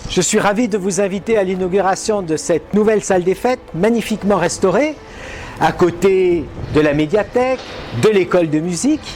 Je suis ravi de vous inviter à l'inauguration de cette nouvelle salle des fêtes, magnifiquement restaurée, à côté de la médiathèque, de l'école de musique,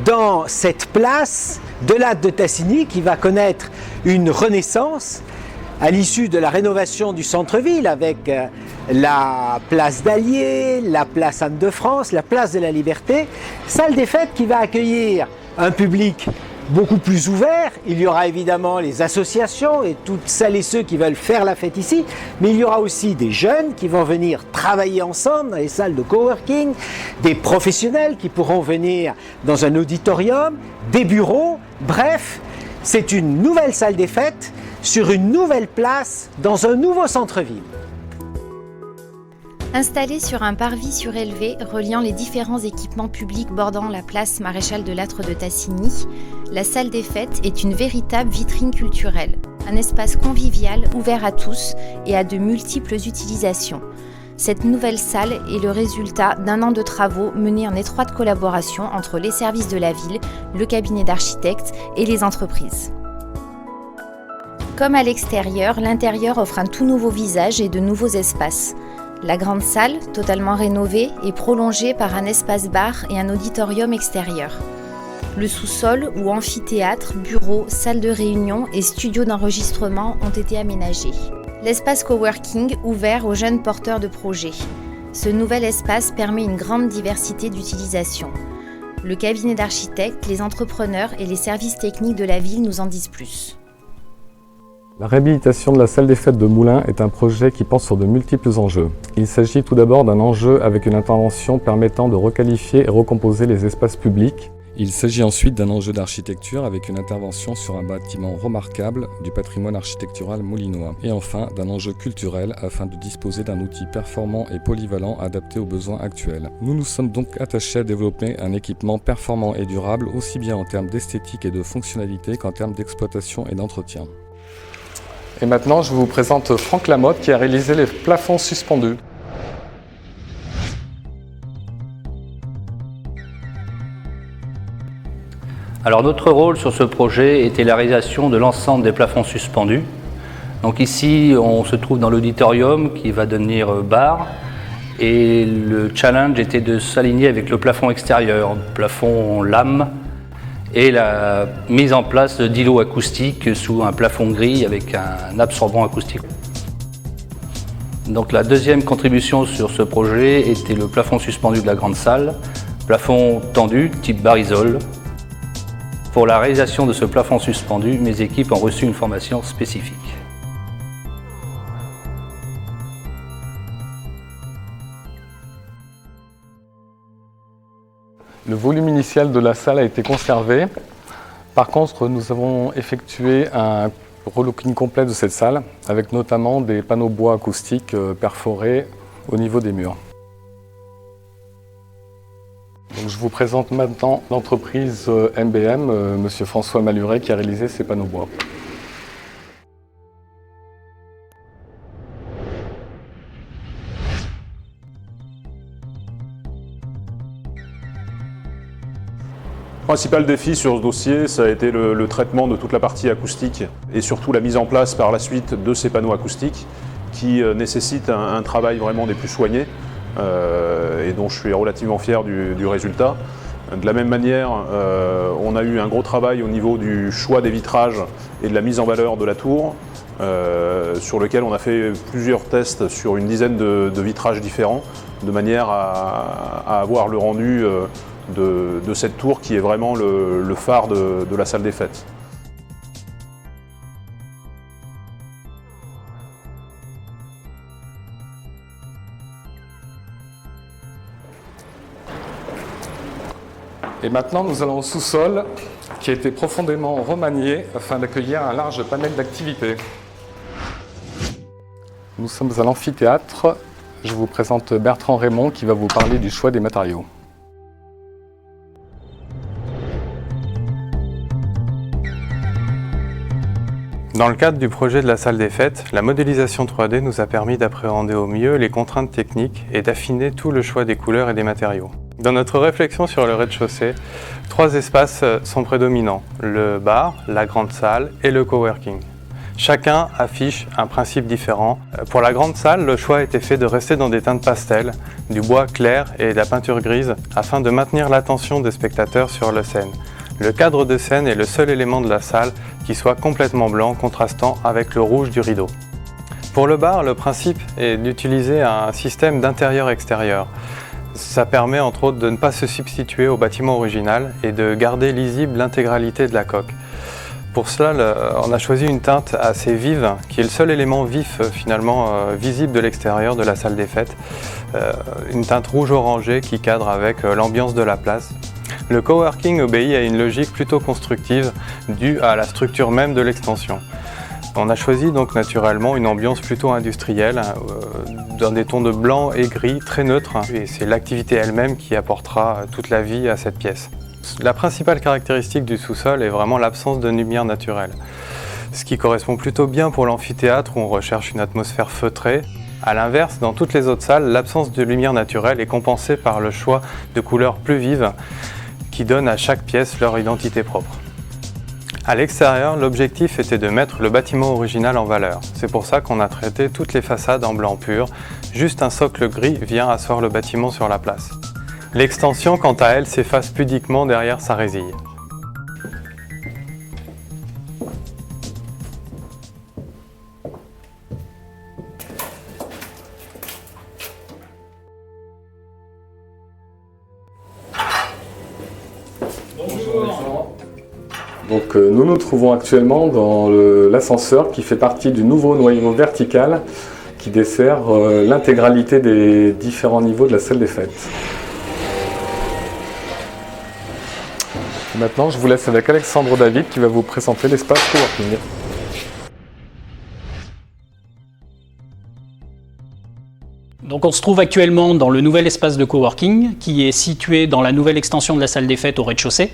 dans cette place de l'Âtre de Tassigny qui va connaître une renaissance à l'issue de la rénovation du centre-ville avec la place d'Allier, la place Anne-de-France, la place de la Liberté. Salle des fêtes qui va accueillir un public beaucoup plus ouvert. Il y aura évidemment les associations et toutes celles et ceux qui veulent faire la fête ici, mais il y aura aussi des jeunes qui vont venir travailler ensemble dans les salles de coworking, des professionnels qui pourront venir dans un auditorium, des bureaux, bref, c'est une nouvelle salle des fêtes sur une nouvelle place dans un nouveau centre-ville. Installée sur un parvis surélevé reliant les différents équipements publics bordant la place Maréchal de Lattre de Tassigny, la salle des fêtes est une véritable vitrine culturelle, un espace convivial ouvert à tous et à de multiples utilisations. Cette nouvelle salle est le résultat d'un an de travaux menés en étroite collaboration entre les services de la ville, le cabinet d'architectes et les entreprises. Comme à l'extérieur, l'intérieur offre un tout nouveau visage et de nouveaux espaces. La grande salle, totalement rénovée, est prolongée par un espace-bar et un auditorium extérieur. Le sous-sol où amphithéâtre, bureaux, salles de réunion et studios d'enregistrement ont été aménagés. L'espace coworking ouvert aux jeunes porteurs de projets. Ce nouvel espace permet une grande diversité d'utilisation. Le cabinet d'architectes, les entrepreneurs et les services techniques de la ville nous en disent plus. La réhabilitation de la salle des fêtes de Moulins est un projet qui porte sur de multiples enjeux. Il s'agit tout d'abord d'un enjeu avec une intervention permettant de requalifier et recomposer les espaces publics. Il s'agit ensuite d'un enjeu d'architecture avec une intervention sur un bâtiment remarquable du patrimoine architectural moulinois. Et enfin, d'un enjeu culturel afin de disposer d'un outil performant et polyvalent adapté aux besoins actuels. Nous nous sommes donc attachés à développer un équipement performant et durable aussi bien en termes d'esthétique et de fonctionnalité qu'en termes d'exploitation et d'entretien. Et maintenant, je vous présente Franck Lamotte qui a réalisé les plafonds suspendus. Alors notre rôle sur ce projet était la réalisation de l'ensemble des plafonds suspendus. Donc ici, on se trouve dans l'auditorium qui va devenir bar. Et le challenge était de s'aligner avec le plafond extérieur, plafond lame, et la mise en place d'îlots acoustiques sous un plafond gris avec un absorbant acoustique. Donc la deuxième contribution sur ce projet était le plafond suspendu de la grande salle, plafond tendu type barisole. Pour la réalisation de ce plafond suspendu, mes équipes ont reçu une formation spécifique. Le volume initial de la salle a été conservé. Par contre, nous avons effectué un relooking complet de cette salle, avec notamment des panneaux bois acoustiques perforés au niveau des murs. Donc, je vous présente maintenant l'entreprise MBM, Monsieur François Maluret, qui a réalisé ces panneaux bois. Le principal défi sur ce dossier, ça a été le traitement de toute la partie acoustique et surtout la mise en place par la suite de ces panneaux acoustiques qui nécessitent un travail vraiment des plus soignés et dont je suis relativement fier du résultat. De la même manière, on a eu un gros travail au niveau du choix des vitrages et de la mise en valeur de la tour, sur lequel on a fait plusieurs tests sur une dizaine de vitrages différents, de manière à avoir le rendu de cette tour qui est vraiment le phare de la salle des fêtes. Et maintenant, nous allons au sous-sol qui a été profondément remanié afin d'accueillir un large panel d'activités. Nous sommes à l'amphithéâtre. Je vous présente Bertrand Raymond qui va vous parler du choix des matériaux. Dans le cadre du projet de la salle des fêtes, la modélisation 3D nous a permis d'appréhender au mieux les contraintes techniques et d'affiner tout le choix des couleurs et des matériaux. Dans notre réflexion sur le rez-de-chaussée, 3 espaces sont prédominants, le bar, la grande salle et le coworking. Chacun affiche un principe différent. Pour la grande salle, le choix a été fait de rester dans des teintes pastel, du bois clair et de la peinture grise afin de maintenir l'attention des spectateurs sur la scène. Le cadre de scène est le seul élément de la salle qui soit complètement blanc, contrastant avec le rouge du rideau. Pour le bar, le principe est d'utiliser un système d'intérieur-extérieur. Ça permet entre autres de ne pas se substituer au bâtiment original et de garder lisible l'intégralité de la coque. Pour cela, on a choisi une teinte assez vive, qui est le seul élément vif visible de l'extérieur de la salle des fêtes. Une teinte rouge-orangé qui cadre avec l'ambiance de la place. Le coworking obéit à une logique plutôt constructive due à la structure même de l'extension. On a choisi donc naturellement une ambiance plutôt industrielle, dans des tons de blanc et gris très neutres, et c'est l'activité elle-même qui apportera toute la vie à cette pièce. La principale caractéristique du sous-sol est vraiment l'absence de lumière naturelle, ce qui correspond plutôt bien pour l'amphithéâtre où on recherche une atmosphère feutrée. A l'inverse, dans toutes les autres salles, l'absence de lumière naturelle est compensée par le choix de couleurs plus vives qui donnent à chaque pièce leur identité propre. À l'extérieur, l'objectif était de mettre le bâtiment original en valeur. C'est pour ça qu'on a traité toutes les façades en blanc pur. Juste un socle gris vient asseoir le bâtiment sur la place. L'extension, quant à elle, s'efface pudiquement derrière sa résille. Donc nous nous trouvons actuellement dans l'ascenseur qui fait partie du nouveau noyau vertical qui dessert l'intégralité des différents niveaux de la salle des fêtes. Maintenant, je vous laisse avec Alexandre David qui va vous présenter l'espace coworking. Donc on se trouve actuellement dans le nouvel espace de coworking qui est situé dans la nouvelle extension de la salle des fêtes au rez-de-chaussée.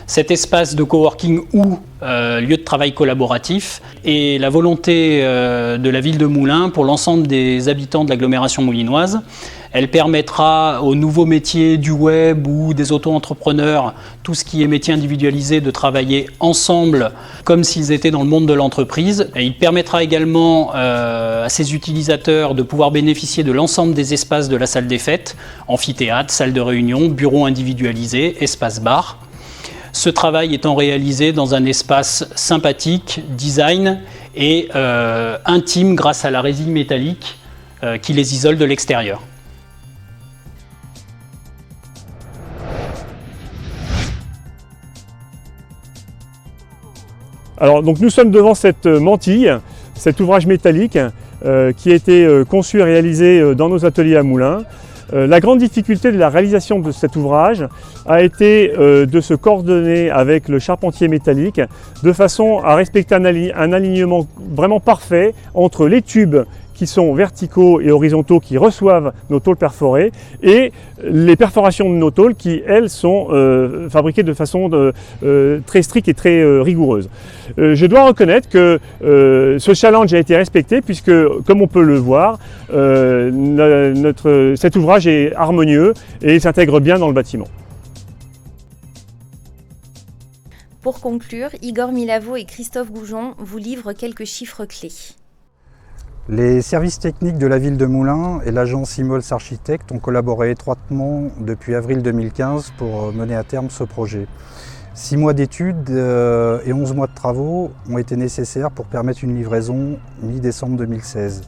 Cet espace de coworking ou lieu de travail collaboratif est la volonté de la ville de Moulins pour l'ensemble des habitants de l'agglomération moulinoise. Elle permettra aux nouveaux métiers du web ou des auto-entrepreneurs, tout ce qui est métier individualisé, de travailler ensemble comme s'ils étaient dans le monde de l'entreprise. Et il permettra également à ses utilisateurs de pouvoir bénéficier de l'ensemble des espaces de la salle des fêtes, amphithéâtre, salle de réunion, bureaux individualisés, espace bar. Ce travail étant réalisé dans un espace sympathique, design et intime grâce à la résille métallique qui les isole de l'extérieur. Alors donc nous sommes devant cette mantille, cet ouvrage métallique qui a été conçu et réalisé dans nos ateliers à Moulins. La grande difficulté de la réalisation de cet ouvrage a été de se coordonner avec le charpentier métallique de façon à respecter un alignement vraiment parfait entre les tubes qui sont verticaux et horizontaux qui reçoivent nos tôles perforées et les perforations de nos tôles qui, elles, sont fabriquées de façon très stricte et très rigoureuse. Je dois reconnaître que ce challenge a été respecté puisque, comme on peut le voir, cet ouvrage est harmonieux et s'intègre bien dans le bâtiment. Pour conclure, Igor Milavo et Christophe Goujon vous livrent quelques chiffres clés. Les services techniques de la ville de Moulins et l'agence Imols Architectes ont collaboré étroitement depuis avril 2015 pour mener à terme ce projet. 6 mois d'études et 11 mois de travaux ont été nécessaires pour permettre une livraison mi-décembre 2016.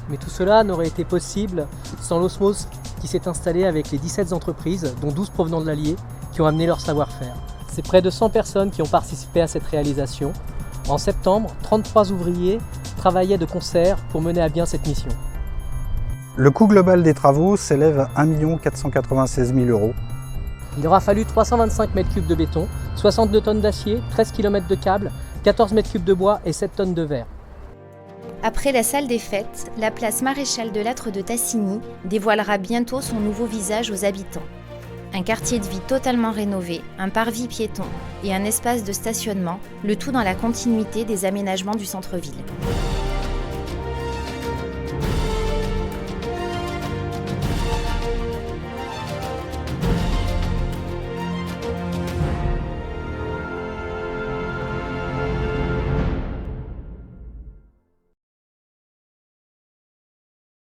Mais tout cela n'aurait été possible sans l'osmose qui s'est installée avec les 17 entreprises, dont 12 provenant de l'Allier, qui ont amené leur savoir-faire. C'est près de 100 personnes qui ont participé à cette réalisation. En septembre, 33 ouvriers travaillaient de concert pour mener à bien cette mission. Le coût global des travaux s'élève à 1 496 000 €. Il aura fallu 325 m3 de béton, 62 tonnes d'acier, 13 km de câbles, 14 m3 de bois et 7 tonnes de verre. Après la salle des fêtes, la place Maréchal de Lattre de Tassigny dévoilera bientôt son nouveau visage aux habitants. Un quartier de vie totalement rénové, un parvis piéton et un espace de stationnement, le tout dans la continuité des aménagements du centre-ville.